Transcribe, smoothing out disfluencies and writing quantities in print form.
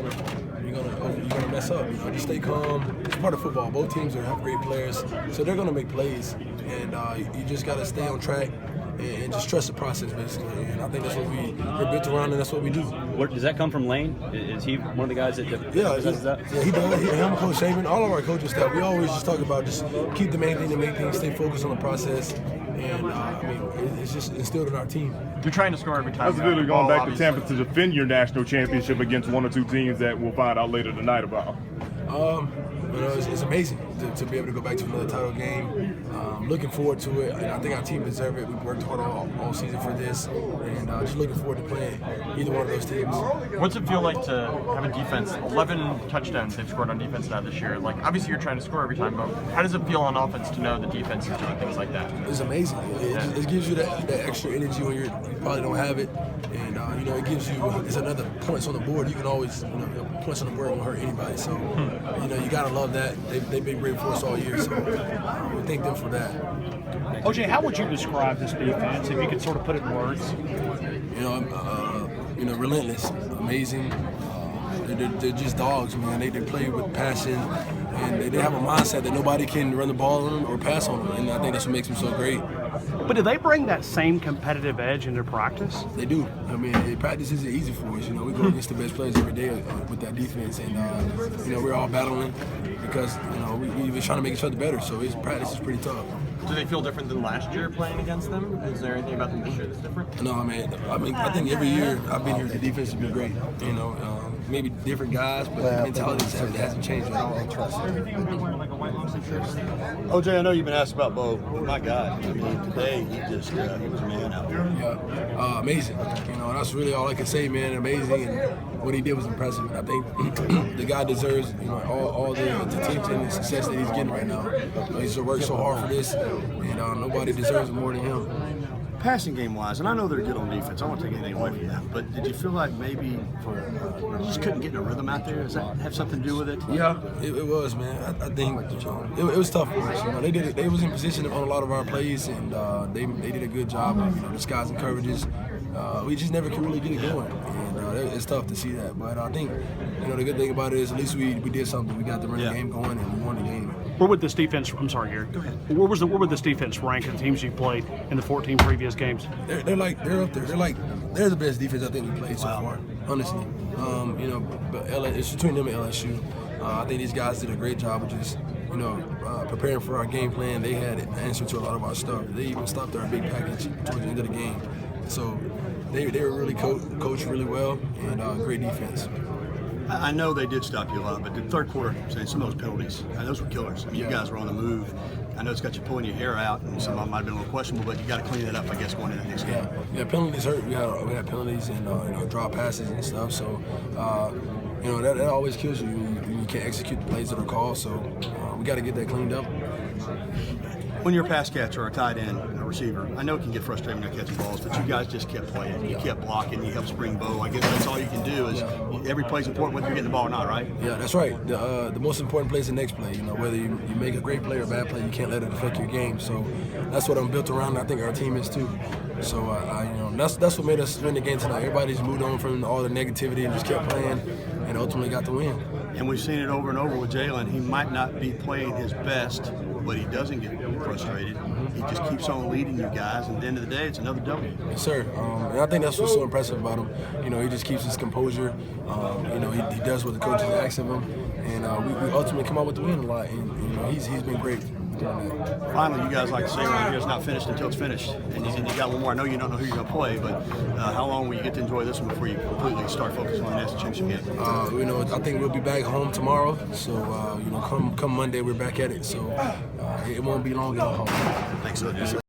gonna mess up. You know, just stay calm. It's part of football. Both teams have great players, so they're gonna make plays, and you just gotta stay on track and just trust the process, basically. And I think that's what we're built around, and that's what we do. Does that come from Lane? Is he one of the guys that does that? Yeah, he does. Him, Coach Saban, all of our coaching staff, we always just talk about just keep the main thing, stay focused on the process. And it's just instilled in our team. You're trying to score every time. That's literally going back to Tampa to defend your national championship against one or two teams that we'll find out later tonight about. It's amazing to be able to go back to another title game. Looking forward to it, and I think our team deserves it. We've worked hard all season for this, and just looking forward to playing either one of those teams. What's it feel like to have a defense? 11 touchdowns they've scored on defense now this year. Like, obviously you're trying to score every time, but how does it feel on offense to know the defense is doing things like that? It's amazing. It gives you that extra energy when you probably don't have it, and it gives you it's another points on the board. You can always points on the board won't hurt anybody. So you gotta love that. They've been great for us all year. So we thank them for that. O.J., how would you describe this defense if you could sort of put it in words? Relentless, amazing. They're just dogs, man. They play with passion, and they have a mindset that nobody can run the ball on them or pass on them, and I think that's what makes them so great. But do they bring that same competitive edge into practice? They do. Practice isn't easy for us. We go against the best players every day with that defense, and we're all battling because we've been trying to make each other better. So practice is pretty tough. Do they feel different than last year playing against them? Is there anything about them this year that's different? No, I think every year I've been here, the defense has been great. Maybe different guys, but the mentality hasn't changed at all. O.J., I know you've been asked about Bo. My God, today he was a man out there. Yeah, amazing. That's really all I can say, man. Amazing, and what he did was impressive. I think the guy deserves, all the teams and the success that he's getting right now. He's worked so hard for this, and nobody deserves it more than him. Passing game wise, and I know they're good on defense. I don't want to take anything away from that, but did you feel like maybe you just couldn't get in a rhythm out there? Does that have something to do with it? Yeah, it was, man. I think it was tough for us. They was in position on a lot of our plays, and they did a good job of disguising coverages. We just never could really get it going, and it's tough to see that. But I think the good thing about it is at least we did something. We got the running game going, and we won the game. Where would this defense? I'm sorry, Gary. Go ahead. Where would this defense rank in the teams you played in the 14 previous games? They're up there. They're the best defense I think we played so far. Honestly, but it's between them and LSU. I think these guys did a great job of just preparing for our game plan. They had an answer to a lot of our stuff. They even stopped our big package towards the end of the game. So they were really coached really well, and great defense. I know they did stop you a lot, but the third quarter, some of those penalties, those were killers. You guys were on the move. I know it's got you pulling your hair out, and some of them might have been a little questionable, but you got to clean that up, I guess, going into the next game. Yeah, penalties hurt. We had penalties and drop passes and stuff. So that always kills you when you can't execute the plays that are called. So we got to get that cleaned up. When you're a pass catcher or a tight end, a receiver, I know it can get frustrating when you're catching balls, but you guys just kept playing. You kept blocking. You helped spring Bo. I guess that's all you can do is every play's important whether you're getting the ball or not, right? Yeah, that's right. The most important play is the next play. Whether you make a great play or a bad play, you can't let it affect your game. So that's what I'm built around, and I think our team is too. So that's what made us win the game tonight. Everybody's moved on from all the negativity and just kept playing, and ultimately got the win. And we've seen it over and over with Jalen. He might not be playing his best, but he doesn't get frustrated. He just keeps on leading you guys, and at the end of the day, it's another W. Yes, sir. And I think that's what's so impressive about him. He just keeps his composure. He does what the coaches ask of him, and we ultimately come out with the win a lot. And he's been great. Finally, you guys like to say around here, it's not finished until it's finished. And you got one more. I know you don't know who you're going to play, but how long will you get to enjoy this one before you completely start focusing on the national championship game? I think we'll be back home tomorrow. So, come Monday, we're back at it. So, it won't be long at all. Thanks,